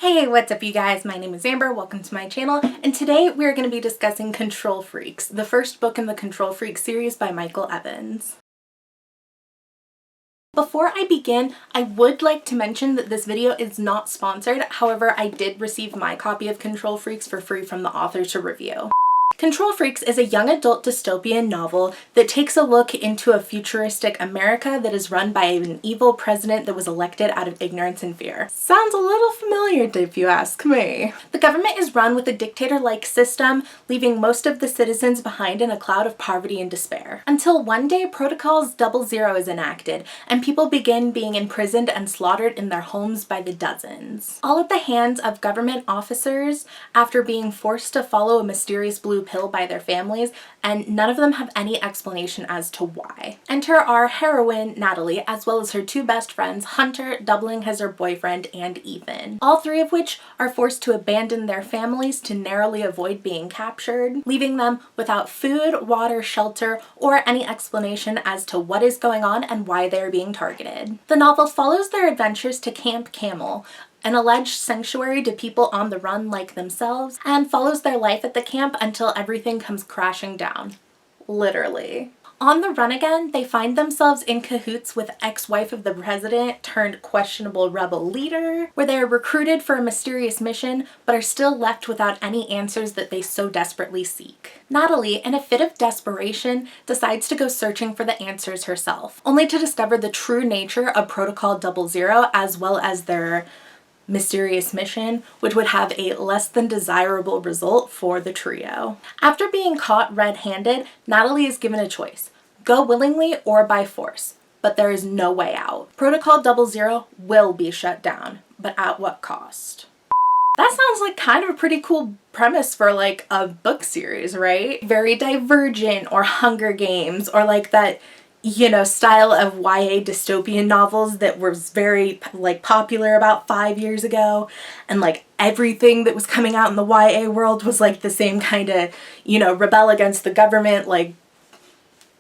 Hey, what's up you guys? My name is Amber, welcome to my channel, and today we're going to be discussing Control Freakz, the first book in the Control Freakz series by Michael Evans. Before I begin, I would like to mention that this video is not sponsored, however I did receive my copy of Control Freakz for free from the author to review. Control Freakz is a young adult dystopian novel that takes a look into a futuristic America that is run by an evil president that was elected out of ignorance and fear. Sounds a little familiar if you ask me. The government is run with a dictator-like system, leaving most of the citizens behind in a cloud of poverty and despair. Until one day Protocols 00 is enacted, and people begin being imprisoned and slaughtered in their homes by the dozens. All at the hands of government officers after being forced to follow a mysterious blue pill by their families, and none of them have any explanation as to why. Enter our heroine, Natalie, as well as her two best friends, Hunter, doubling as her boyfriend, and Ethan. All three of which are forced to abandon their families to narrowly avoid being captured, leaving them without food, water, shelter, or any explanation as to what is going on and why they are being targeted. The novel follows their adventures to Camp Camel, an alleged sanctuary to people on the run like themselves, and follows their life at the camp until everything comes crashing down. Literally. On the run again, they find themselves in cahoots with ex-wife of the president turned questionable rebel leader, where they are recruited for a mysterious mission but are still left without any answers that they so desperately seek. Natalie, in a fit of desperation, decides to go searching for the answers herself, only to discover the true nature of Protocol 00 as well as their mysterious mission, which would have a less than desirable result for the trio. After being caught red-handed, Natalie is given a choice: go willingly or by force, but there is no way out. Protocol 00 will be shut down, but at what cost? That sounds like kind of a pretty cool premise for like a book series, right? Very Divergent or Hunger Games, or like that, you know, style of YA dystopian novels that was very like popular about 5 years ago, and like everything that was coming out in the YA world was like the same kind of, you know, rebel against the government, like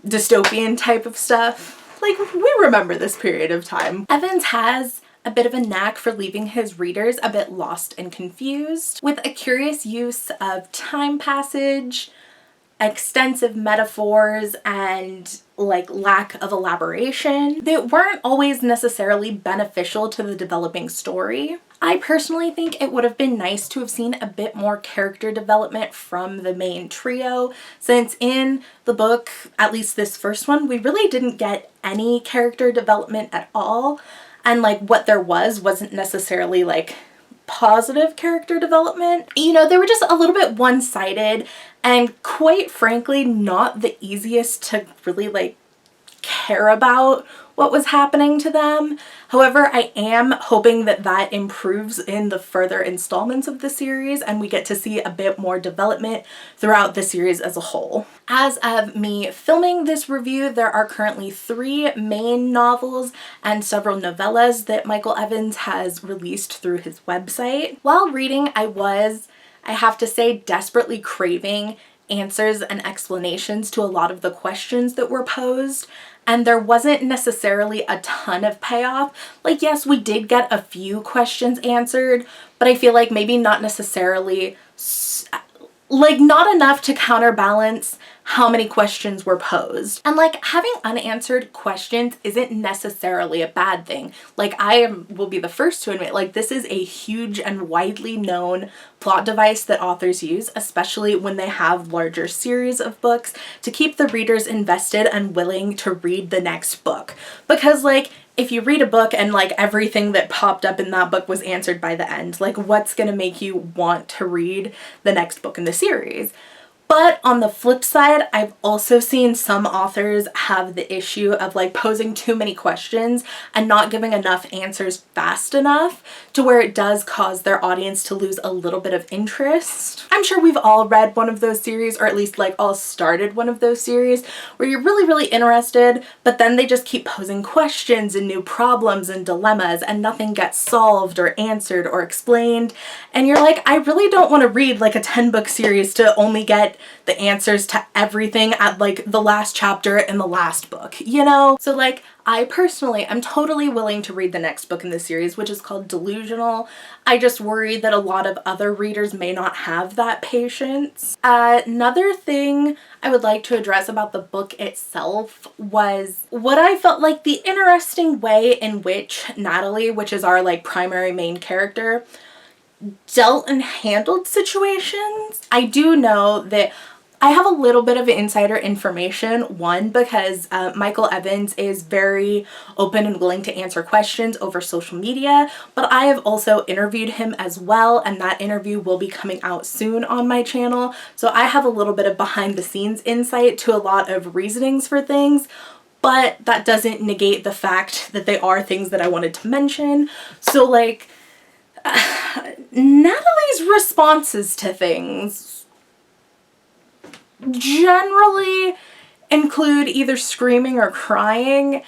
dystopian type of stuff. Like, we remember this period of time. Evans has a bit of a knack for leaving his readers a bit lost and confused, with a curious use of time passage, extensive metaphors, and like lack of elaboration that weren't always necessarily beneficial to the developing story. I personally think it would have been nice to have seen a bit more character development from the main trio, since in the book, at least this first one, we really didn't get any character development at all, and like what there wasn't necessarily like positive character development. You know, they were just a little bit one-sided and quite frankly not the easiest to really like care about what was happening to them. However, I am hoping that that improves in the further installments of the series and we get to see a bit more development throughout the series as a whole. As of me filming this review, there are currently 3 main novels and several novellas that Michael Evans has released through his website. While reading, I have to say, desperately craving answers and explanations to a lot of the questions that were posed, and there wasn't necessarily a ton of payoff. Like, yes, we did get a few questions answered, but I feel like maybe not necessarily, like, not enough to counterbalance how many questions were posed. And like, having unanswered questions isn't necessarily a bad thing. Like, will be the first to admit, like, this is a huge and widely known plot device that authors use, especially when they have larger series of books, to keep the readers invested and willing to read the next book. Because like, if you read a book and like everything that popped up in that book was answered by the end, like what's gonna make you want to read the next book in the series? But on the flip side, I've also seen some authors have the issue of like posing too many questions and not giving enough answers fast enough to where it does cause their audience to lose a little bit of interest. I'm sure we've all read one of those series, or at least like all started one of those series, where you're really interested, but then they just keep posing questions and new problems and dilemmas and nothing gets solved or answered or explained. And you're like, I really don't want to read like a 10-book series to only get the answers to everything at like the last chapter in the last book, you know? So like, I personally am totally willing to read the next book in the series, which is called Delusional. I just worry that a lot of other readers may not have that patience. Another thing I would like to address about the book itself was what I felt like the interesting way in which Natalie, which is our like primary main character, dealt and handled situations. I do know that I have a little bit of insider information, one, because Michael Evans is very open and willing to answer questions over social media, but I have also interviewed him as well, and that interview will be coming out soon on my channel. So I have a little bit of behind the scenes insight to a lot of reasonings for things, but that doesn't negate the fact that they are things that I wanted to mention. So like, Natalie's responses to things generally include either screaming or crying,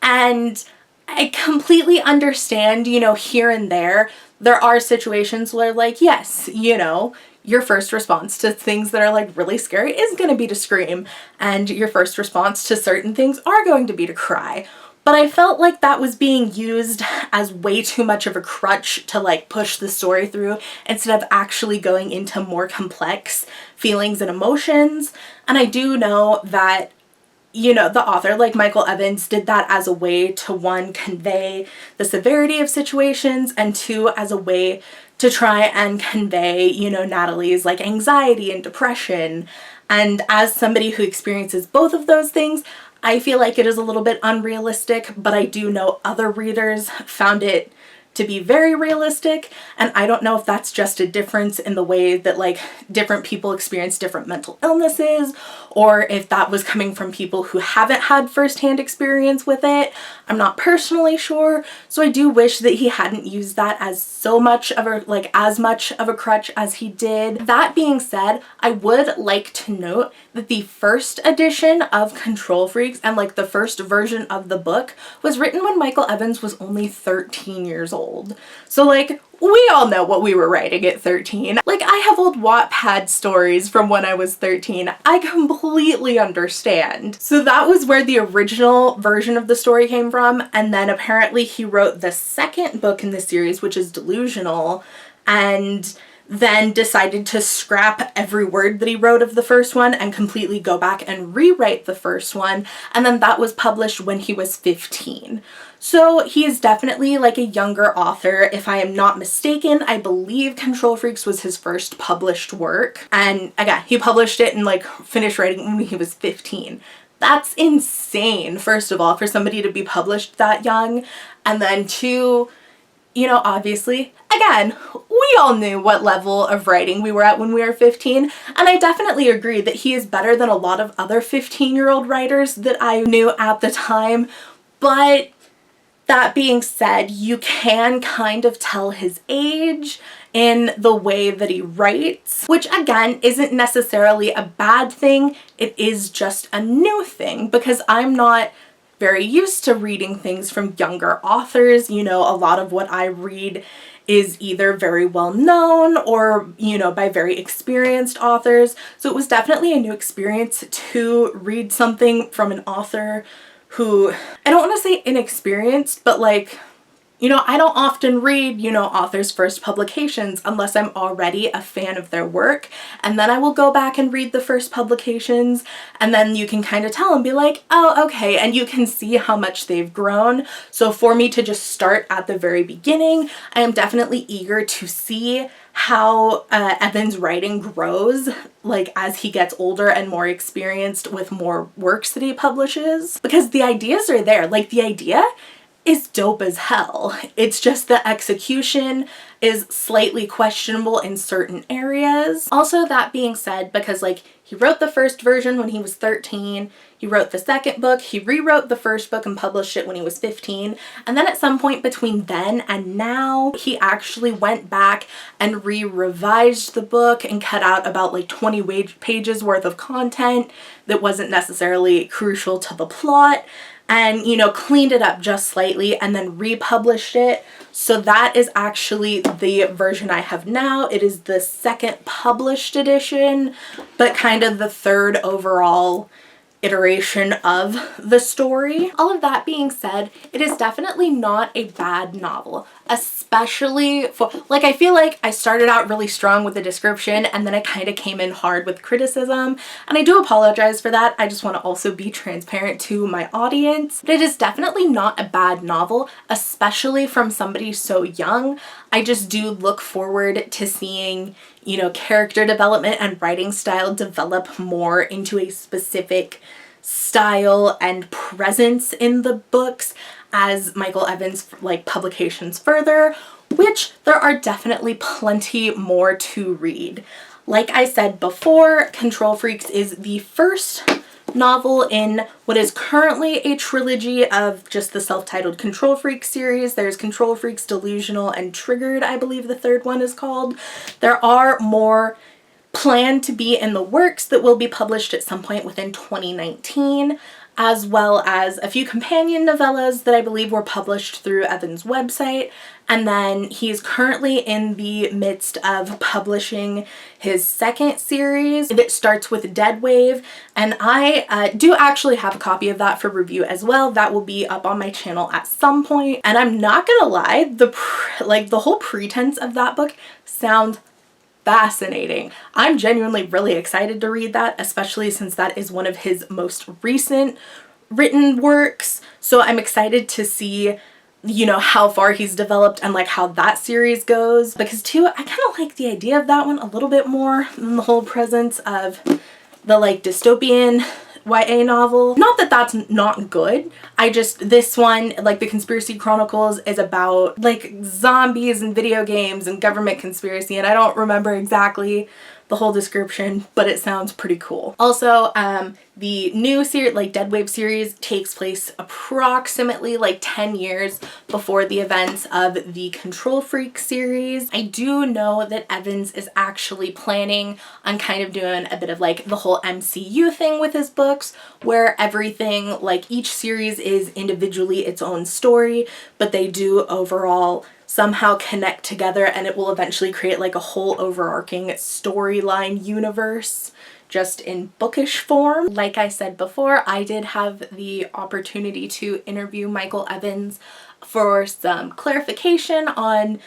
and I completely understand, you know, here and there are situations where like, yes, you know, your first response to things that are like really scary is going to be to scream, and your first response to certain things are going to be to cry. But I felt like that was being used as way too much of a crutch to like push the story through instead of actually going into more complex feelings and emotions. And I do know that, you know, the author, like Michael Evans, did that as a way to, one, convey the severity of situations, and two, as a way to try and convey, you know, Natalie's like anxiety and depression. And as somebody who experiences both of those things, I feel like it is a little bit unrealistic, but I do know other readers found it to be very realistic, and I don't know if that's just a difference in the way that like different people experience different mental illnesses, or if that was coming from people who haven't had firsthand experience with it. I'm not personally sure, so I do wish that he hadn't used that as so much of a as much of a crutch as he did. That being said, I would like to note that the first edition of Control Freakz and like the first version of the book was written when Michael Evans was only 13 years old. So like, we all know what we were writing at 13. Like, I have old Wattpad stories from when I was 13. I completely understand. So that was where the original version of the story came from, and then apparently he wrote the second book in the series, which is Delusional, and then decided to scrap every word that he wrote of the first one and completely go back and rewrite the first one, and then that was published when he was 15. So he is definitely like a younger author. If I am not mistaken, I believe Control Freakz was his first published work, and again, he published it and like finished writing when he was 15. That's insane, first of all, for somebody to be published that young, and then two, you know, obviously, again, we all knew what level of writing we were at when we were 15, and I definitely agree that he is better than a lot of other 15-year-old writers that I knew at the time, but that being said, you can kind of tell his age in the way that he writes, which again isn't necessarily a bad thing. It is just a new thing, because I'm not very used to reading things from younger authors. You know, a lot of what I read is either very well known or, you know, by very experienced authors. So it was definitely a new experience to read something from an author who, I don't want to say inexperienced, but like, you know, I don't often read, you know, authors' first publications unless I'm already a fan of their work, and then I will go back and read the first publications, and then you can kind of tell and be like, oh, okay, and you can see how much they've grown. So for me to just start at the very beginning, I am definitely eager to see how Evan's writing grows, like as he gets older and more experienced with more works that he publishes, because the ideas are there. Like, the idea is dope as hell. It's just the execution is slightly questionable in certain areas. Also, that being said, because like he wrote the first version when he was 13, he wrote the second book, he rewrote the first book and published it when he was 15, and then at some point between then and now, he actually went back and revised the book and cut out about like 20 pages worth of content that wasn't necessarily crucial to the plot. and, you know, cleaned it up just slightly and then republished it. So that is actually the version I have now. It is the second published edition, but kind of the third overall iteration of the story. All of that being said, it is definitely not a bad novel, especially for, like, I feel like I started out really strong with the description and then I kind of came in hard with criticism, and I do apologize for that. I just want to also be transparent to my audience. But it is definitely not a bad novel, especially from somebody so young. I just do look forward to seeing, you know, character development and writing style develop more into a specific style and presence in the books as Michael Evans like publications further, which there are definitely plenty more to read. Like I said before, Control Freakz is the first novel in what is currently a trilogy of just the self-titled Control Freakz series. There's Control Freakz, Delusional, and Triggered, I believe the third one is called. There are more planned to be in the works that will be published at some point within 2019, as well as a few companion novellas that I believe were published through Evan's website. And then he's currently in the midst of publishing his second series that starts with Dead Wave, and I do actually have a copy of that for review as well. That will be up on my channel at some point. And I'm not gonna lie, the whole pretense of that book sounds fascinating. I'm genuinely really excited to read that, especially since that is one of his most recent written works. So I'm excited to see, you know, how far he's developed and like how that series goes, because too, I kind of like the idea of that one a little bit more than the whole presence of the like dystopian YA novel. Not that that's not good. This one, like the Conspiracy Chronicles, is about like zombies and video games and government conspiracy, and I don't remember exactly the whole description, but it sounds pretty cool. Also, the new series, like Dead Wave series, takes place approximately like 10 years before the events of the Control Freakz series. I do know that Evans is actually planning on kind of doing a bit of like the whole MCU thing with his books, where everything, like each series is individually its own story, but they do overall somehow connect together, and it will eventually create like a whole overarching storyline universe just in bookish form. Like I said before, I did have the opportunity to interview Michael Evans for some clarification on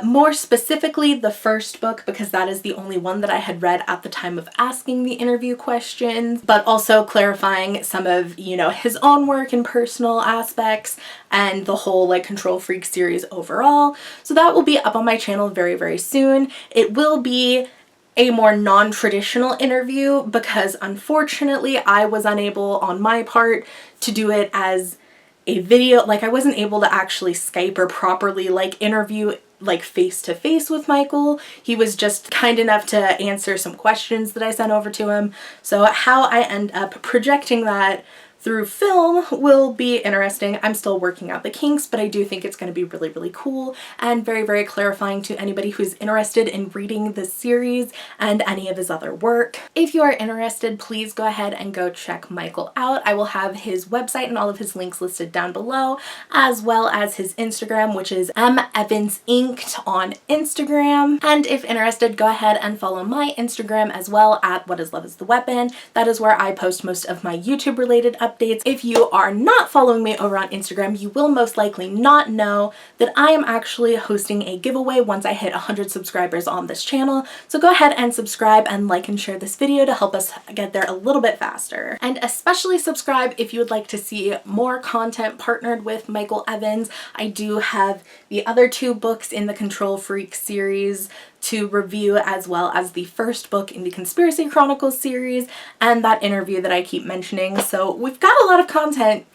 more specifically the first book, because that is the only one that I had read at the time of asking the interview questions, but also clarifying some of, you know, his own work and personal aspects and the whole like Control Freakz series overall. So that will be up on my channel very, very soon. It will be a more non-traditional interview because unfortunately I was unable on my part to do it as a video. Like I wasn't able to actually Skype or properly like interview like face to face with Michael. He was just kind enough to answer some questions that I sent over to him. So how I end up projecting that through film will be interesting. I'm still working out the kinks, but I do think it's going to be really, really cool and very, very clarifying to anybody who's interested in reading this series and any of his other work. If you are interested, please go ahead and go check Michael out. I will have his website and all of his links listed down below, as well as his Instagram, which is mevansinked on Instagram. And if interested, go ahead and follow my Instagram as well at What Is Love Is the Weapon. That is where I post most of my YouTube related updates. If you are not following me over on Instagram, you will most likely not know that I am actually hosting a giveaway once I hit 100 subscribers on this channel. So go ahead and subscribe and like and share this video to help us get there a little bit faster. And especially subscribe if you would like to see more content partnered with Michael Evans. I do have the other 2 books in the Control Freakz series to review, as well as the first book in the Conspiracy Chronicles series and that interview that I keep mentioning. So we've got a lot of content,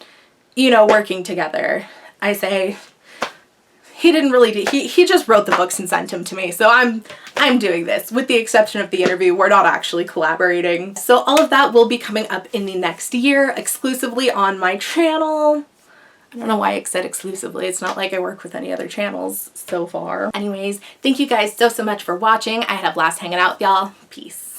you know, working together. I say he didn't really do, he just wrote the books and sent them to me. So I'm doing this. With the exception of the interview, we're not actually collaborating. So all of that will be coming up in the next year exclusively on my channel. I don't know why I said exclusively. It's not like I work with any other channels so far. Anyways, thank you guys so much for watching. I had a blast hanging out with y'all. Peace.